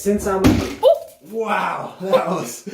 Since I'm... Wow, that was...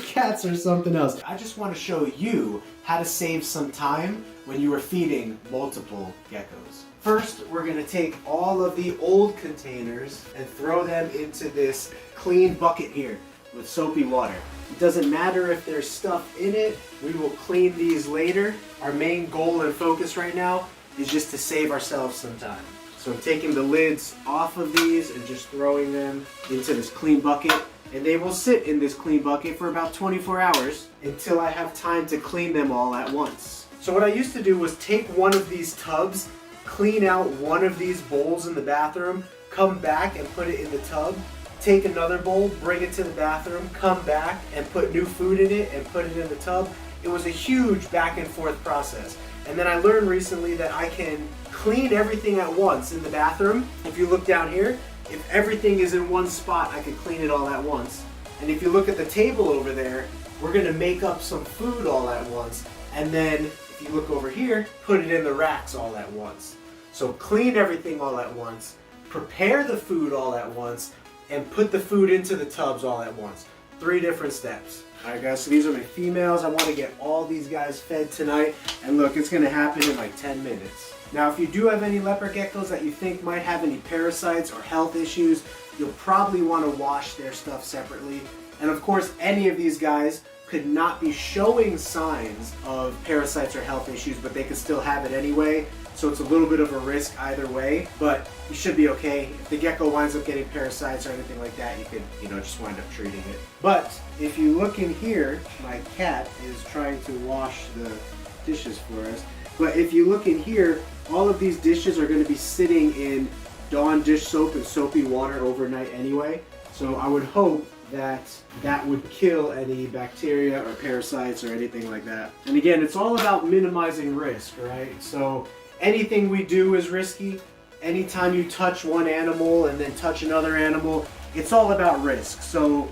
Cats are something else. I just want to show you how to save some time when you are feeding multiple geckos. First, we're going to take all of the old containers and throw them into this clean bucket here with soapy water. It doesn't matter if there's stuff in it, we will clean these later. Our main goal and focus right now is just to save ourselves some time. So I'm taking the lids off of these and just throwing them into this clean bucket. And they will sit in this clean bucket for about 24 hours until I have time to clean them all at once. So what I used to do was take one of these tubs, clean out one of these bowls in the bathroom, come back and put it in the tub, take another bowl, bring it to the bathroom, come back and put new food in it and put it in the tub. It was a huge back and forth process. And then I learned recently that I can clean everything at once in the bathroom. If you look down here, if everything is in one spot, I can clean it all at once. And if you look at the table over there, we're gonna make up some food all at once. And then if you look over here, put it in the racks all at once. So clean everything all at once, prepare the food all at once, and put the food into the tubs all at once. 3 different steps. Alright guys, so these are my females. I want to get all these guys fed tonight. And look, it's going to happen in like 10 minutes. Now if you do have any leopard geckos that you think might have any parasites or health issues, you'll probably want to wash their stuff separately. And of course, any of these guys could not be showing signs of parasites or health issues, but they could still have it anyway. So it's a little bit of a risk either way, but you should be okay. If the gecko winds up getting parasites or anything like that, you could, just wind up treating it. But if you look in here, my cat is trying to wash the dishes for us. But if you look in here, all of these dishes are going to be sitting in Dawn dish soap and soapy water overnight anyway. So I would hope that that would kill any bacteria or parasites or anything like that. And again, it's all about minimizing risk, right? So anything we do is risky. Anytime you touch one animal and then touch another animal, it's all about risk. So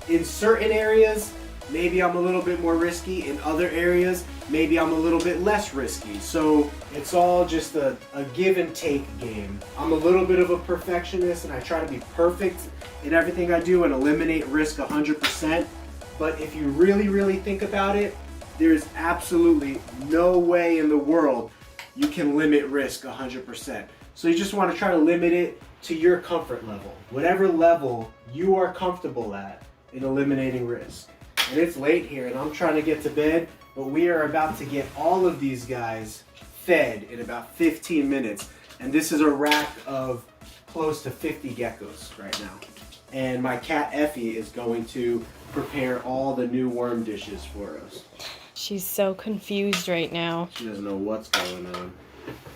in certain areas, maybe I'm a little bit more risky. In other areas, maybe I'm a little bit less risky. So it's all just a give and take game. I'm a little bit of a perfectionist and I try to be perfect in everything I do and eliminate risk 100%. But if you really, really think about it, there's absolutely no way in the world you can limit risk 100%. So you just want to try to limit it to your comfort level. Whatever level you are comfortable at in eliminating risk. And it's late here and I'm trying to get to bed, but we are about to get all of these guys fed in about 15 minutes. And this is a rack of close to 50 geckos right now. And my cat Effie is going to prepare all the new worm dishes for us. She's so confused right now. She doesn't know what's going on.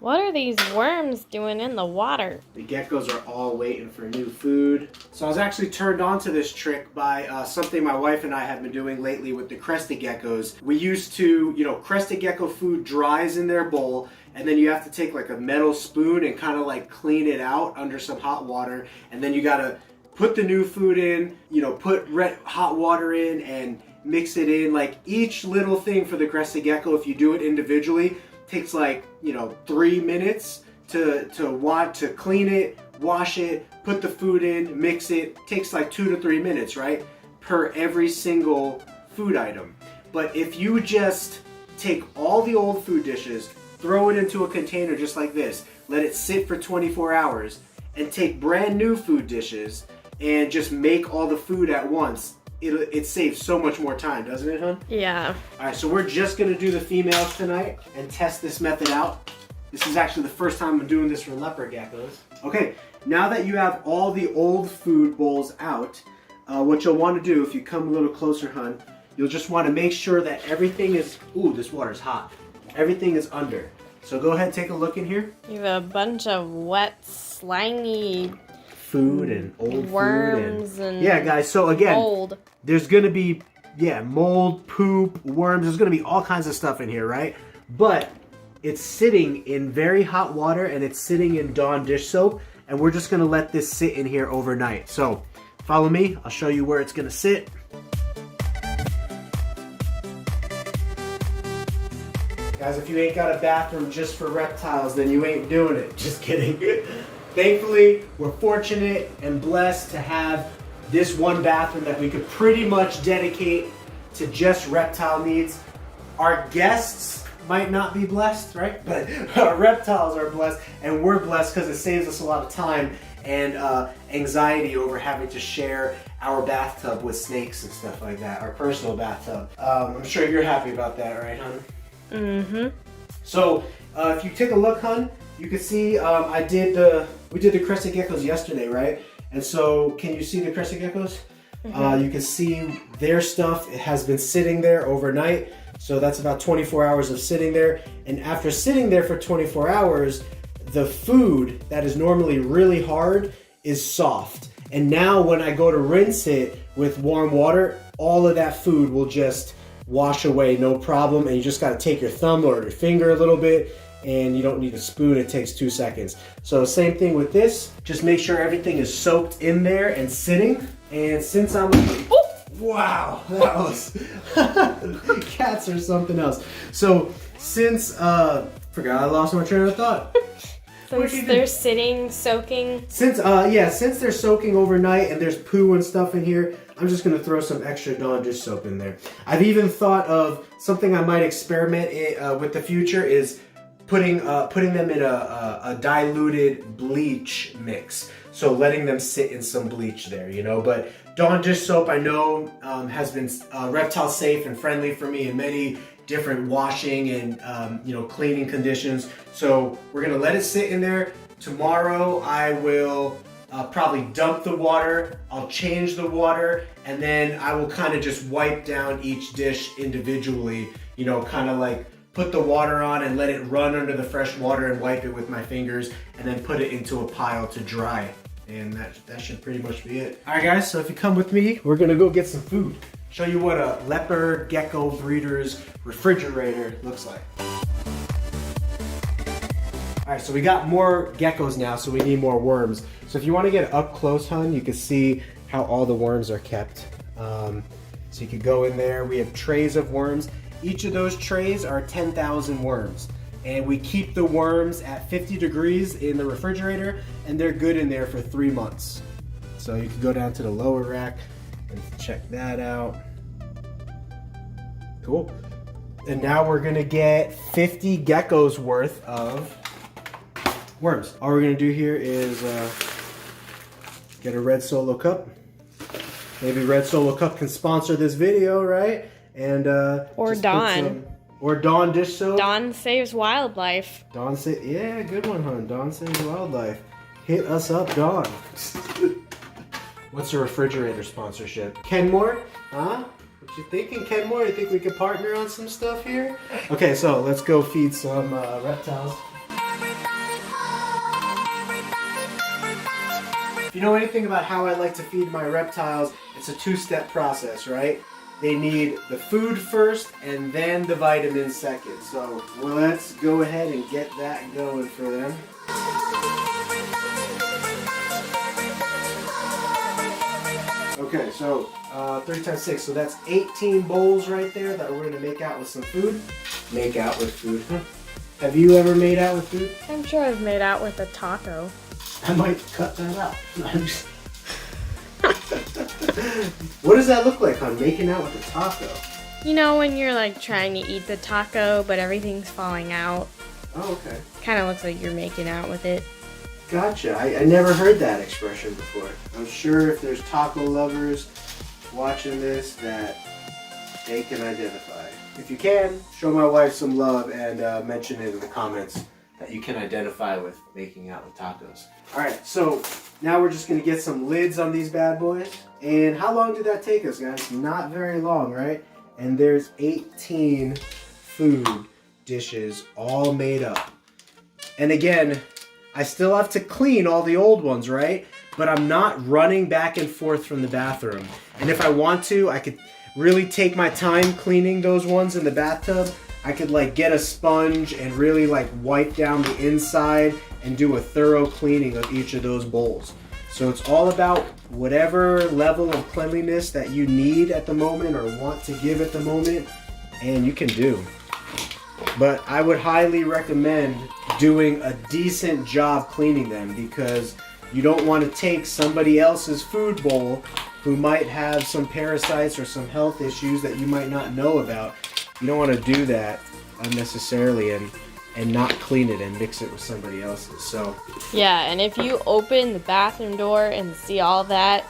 What are these worms doing in the water? The geckos are all waiting for new food. So I was actually turned on to this trick by something my wife and I have been doing lately with the crested geckos. We used to, crested gecko food dries in their bowl, and then you have to take like a metal spoon and kind of like clean it out under some hot water, and then you gotta put the new food in, put hot water in and mix it in. Like each little thing for the crested gecko, if you do it individually, takes like 3 minutes to clean it, wash it, put the food in, mix it. Takes like 2 to 3 minutes, right, per every single food item. But if you just take all the old food dishes, throw it into a container just like this, let it sit for 24 hours, and take brand new food dishes and just make all the food at once, it saves so much more time, doesn't it, hon? Yeah. All right, so we're just gonna do the females tonight and test this method out. This is actually the first time I'm doing this for leopard geckos. Okay, now that you have all the old food bowls out, what you'll want to do, if you come a little closer, hon, you'll just want to make sure that everything is, ooh, this water's hot. Everything is under. So go ahead, take a look in here. You have a bunch of wet, slimy food and old worms food and yeah, guys, so again, mold. There's gonna be mold, poop, worms, there's gonna be all kinds of stuff in here, right? But it's sitting in very hot water and it's sitting in Dawn dish soap, and we're just gonna let this sit in here overnight. So follow me, I'll show you where it's gonna sit. Guys, if you ain't got a bathroom just for reptiles, then you ain't doing it. Just kidding. thankfully, we're fortunate and blessed to have this one bathroom that we could pretty much dedicate to just reptile needs. Our guests might not be blessed, right? But our reptiles are blessed, and we're blessed because it saves us a lot of time and anxiety over having to share our bathtub with snakes and stuff like that, our personal bathtub. I'm sure you're happy about that, right, hon? Mm-hmm. So if you take a look, hon, you can see we did the crested geckos yesterday, right? And so can you see the crested geckos? Mm-hmm. You can see their stuff. It has been sitting there overnight. So that's about 24 hours of sitting there. And after sitting there for 24 hours, the food that is normally really hard is soft. And now when I go to rinse it with warm water, all of that food will just wash away, no problem. And you just gotta take your thumb or your finger a little bit, and you don't need a spoon, it takes 2 seconds. So same thing with this, just make sure everything is soaked in there and sitting. And since I'm, wow, that was, cats are something else. So since, forgot I lost my train of thought. Since they're sitting, soaking. Since they're soaking overnight and there's poo and stuff in here, I'm just gonna throw some extra Dawn dish soap in there. I've even thought of something I might experiment with the future is putting them in a diluted bleach mix. So letting them sit in some bleach there, you know. But Dawn dish soap, I know, has been reptile safe and friendly for me in many different washing and cleaning conditions. So we're gonna let it sit in there. Tomorrow I will probably dump the water, I'll change the water, and then I will kind of just wipe down each dish individually, you know, kind of like put the water on and let it run under the fresh water and wipe it with my fingers, and then put it into a pile to dry. And that should pretty much be it. All right guys, so if you come with me, we're gonna go get some food. Show you what a leopard gecko breeder's refrigerator looks like. All right, so we got more geckos now, so we need more worms. So if you wanna get up close, hon, you can see how all the worms are kept. So you could go in there, we have trays of worms. Each of those trays are 10,000 worms. And we keep the worms at 50 degrees in the refrigerator, and they're good in there for 3 months. So you can go down to the lower rack and check that out. Cool. And now we're gonna get 50 geckos worth of worms. All we're gonna do here is get a Red Solo cup. Maybe Red Solo Cup can sponsor this video, right? And or Dawn. Or Dawn dish soap. Dawn saves wildlife. Yeah, good one, hon. Dawn saves wildlife. Hit us up, Dawn. What's a refrigerator sponsorship? Kenmore? Huh? What you thinking, Kenmore? You think we could partner on some stuff here? Okay, so let's go feed some reptiles. If you know anything about how I like to feed my reptiles, it's a 2-step process, right? They need the food first and then the vitamins second. So let's go ahead and get that going for them. Okay, so 3 times 6, so that's 18 bowls right there that we're gonna make out with some food. Make out with food. Have you ever made out with food? I'm sure I've made out with a taco. I might cut that out. What does that look like, hon? Making out with a taco? You know when you're like trying to eat the taco, but everything's falling out? Oh, okay. Kind of looks like you're making out with it. Gotcha. I never heard that expression before. I'm sure if there's taco lovers watching this that they can identify. If you can, show my wife some love and mention it in the comments that you can identify with making out with tacos. Alright, so now we're just going to get some lids on these bad boys. And how long did that take us, guys? Not very long, right? And there's 18 food dishes all made up. And again, I still have to clean all the old ones, right? But I'm not running back and forth from the bathroom. And if I want to, I could really take my time cleaning those ones in the bathtub. I could like get a sponge and really like wipe down the inside and do a thorough cleaning of each of those bowls. So it's all about whatever level of cleanliness that you need at the moment or want to give at the moment, and you can do. But I would highly recommend doing a decent job cleaning them, because you don't want to take somebody else's food bowl who might have some parasites or some health issues that you might not know about. You don't want to do that unnecessarily and not clean it and mix it with somebody else's. So yeah, and if you open the bathroom door and see all that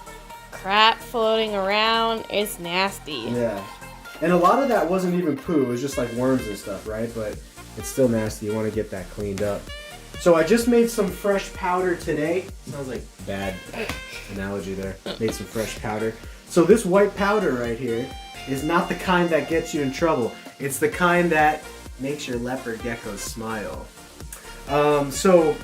crap floating around, it's nasty. Yeah, and a lot of that wasn't even poo, it was just like worms and stuff, right? But it's still nasty. You want to get that cleaned up. So I just made some fresh powder today. Sounds like bad analogy there. Made some fresh powder. So this white powder right here is not the kind that gets you in trouble. It's the kind that makes your leopard geckos smile. So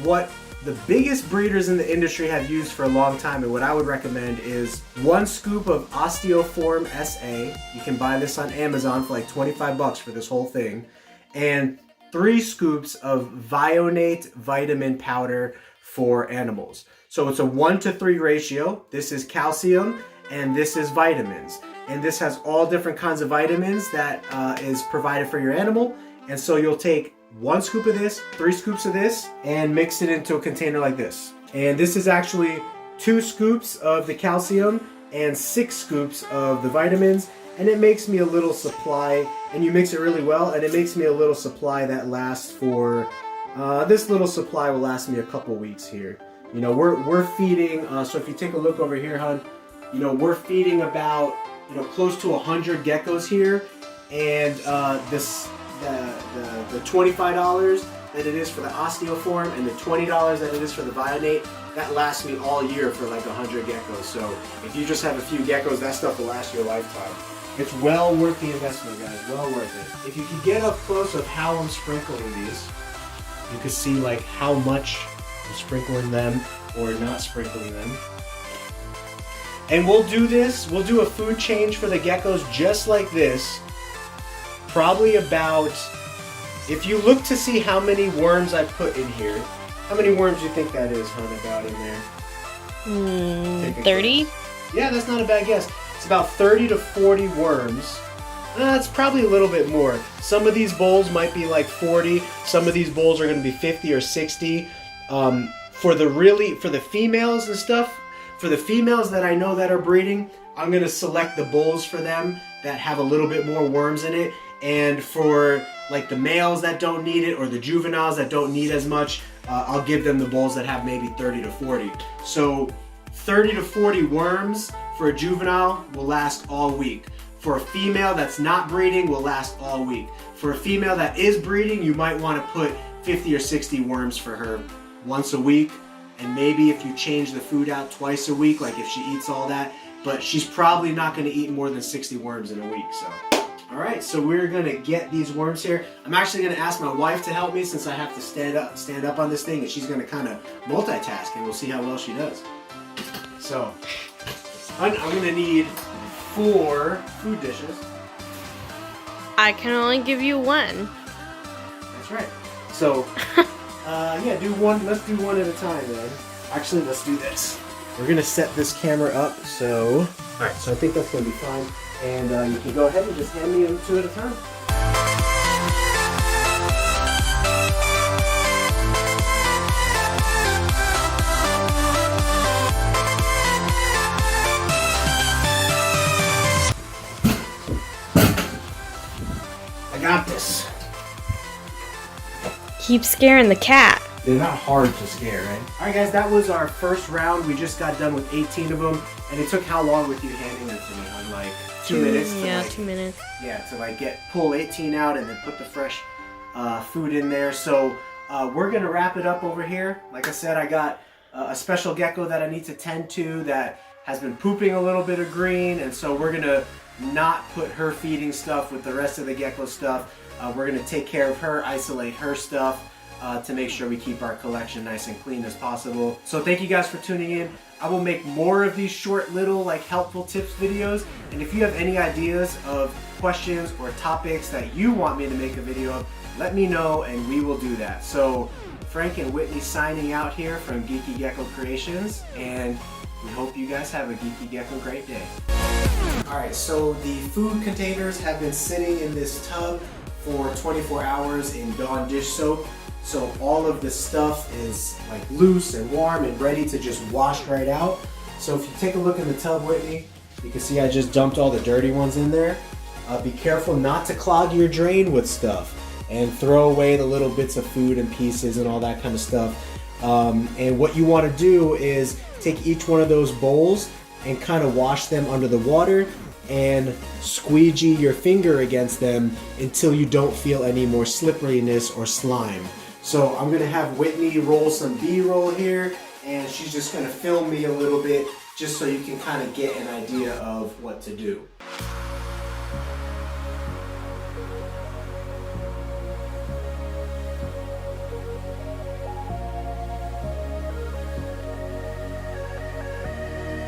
what the biggest breeders in the industry have used for a long time, and what I would recommend, is 1 scoop of Osteoform SA. You can buy this on Amazon for like 25 bucks for this whole thing. And 3 scoops of Vionate vitamin powder for animals. So it's a 1-to-3 ratio. This is calcium and this is vitamins. And this has all different kinds of vitamins that is provided for your animal. And so you'll take 1 scoop of this, 3 scoops of this, and mix it into a container like this. And this is actually 2 scoops of the calcium and 6 scoops of the vitamins. And it makes me a little supply, and you mix it really well, and it makes me a little supply that lasts for, this little supply will last me a couple weeks here. You know, we're feeding, so if you take a look over here, hon, you know, we're feeding about, you know, close to 100 geckos here, and the $25 that it is for the Osteoform and the $20 that it is for the Vionate, that lasts me all year for like 100 geckos. So if you just have a few geckos, that stuff will last you a lifetime. It's well worth the investment, guys, well worth it. If you could get up close of how I'm sprinkling these, you could see like how much I'm sprinkling them or not sprinkling them. And we'll do this, we'll do a food change for the geckos just like this, probably about, if you look to see how many worms I put in here, how many worms do you think that is, hon, about in there? 30? Yeah, that's not a bad guess. It's about 30 to 40 worms. It's probably a little bit more. Some of these bowls might be like 40. Some of these bowls are going to be 50 or 60. For the females and stuff, for the females that I know that are breeding, I'm going to select the bowls for them that have a little bit more worms in it. And for like the males that don't need it, or the juveniles that don't need as much, I'll give them the bowls that have maybe 30 to 40. So 30 to 40 worms for a juvenile will last all week. For a female that's not breeding, will last all week. For a female that is breeding, you might want to put 50 or 60 worms for her once a week. And maybe if you change the food out twice a week, like if she eats all that, but she's probably not going to eat more than 60 worms in a week. So, all right, so we're going to get these worms here. I'm actually going to ask my wife to help me, since I have to stand up on this thing, and she's going to kind of multitask, and we'll see how well she does. So, I'm going to need 4 food dishes. I can only give you 1. That's right. So, yeah, do one. Let's do one at a time, then. Actually, let's do this. We're going to set this camera up, so... All right, so I think that's going to be fine. And you can go ahead and just hand me them 2 at a time. I got this. Keep scaring the cat. They're not hard to scare, right? All right, guys, that was our first round. We just got done with 18 of them. And it took how long with you handing them to me? On like 2 minutes? Yeah, 2 minutes. Yeah, to like pull 18 out and then put the fresh food in there. So we're gonna wrap it up over here. Like I said, I got a special gecko that I need to tend to that has been pooping a little bit of green. And so we're gonna not put her feeding stuff with the rest of the gecko stuff. We're gonna take care of her, isolate her stuff, to make sure we keep our collection nice and clean as possible. So thank you guys for tuning in. I will make more of these short little like helpful tips videos, and if you have any ideas of questions or topics that you want me to make a video of, let me know and we will do that. So Frank and Whitney signing out here from Geeky Gecko Creations, and we hope you guys have a Geeky Gecko great day. Alright, so the food containers have been sitting in this tub for 24 hours in Dawn dish soap. so all of the stuff is like loose and warm and ready to just wash right out. So if you take a look in the tub, Whitney, you can see I just dumped all the dirty ones in there. Be careful not to clog your drain with stuff and throw away the little bits of food and pieces and all that kind of stuff. And what you want to do is take each one of those bowls and kind of wash them under the water and squeegee your finger against them until you don't feel any more slipperiness or slime. So I'm gonna have Whitney roll some B-roll here, and she's just gonna film me a little bit just so you can kind of get an idea of what to do.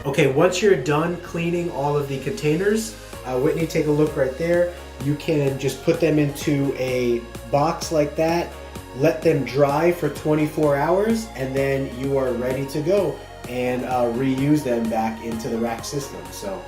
Okay, once you're done cleaning all of the containers, Whitney, take a look right there. You can just put them into a box like that, let them dry for 24 hours, and then you are ready to go and reuse them back into the rack system. So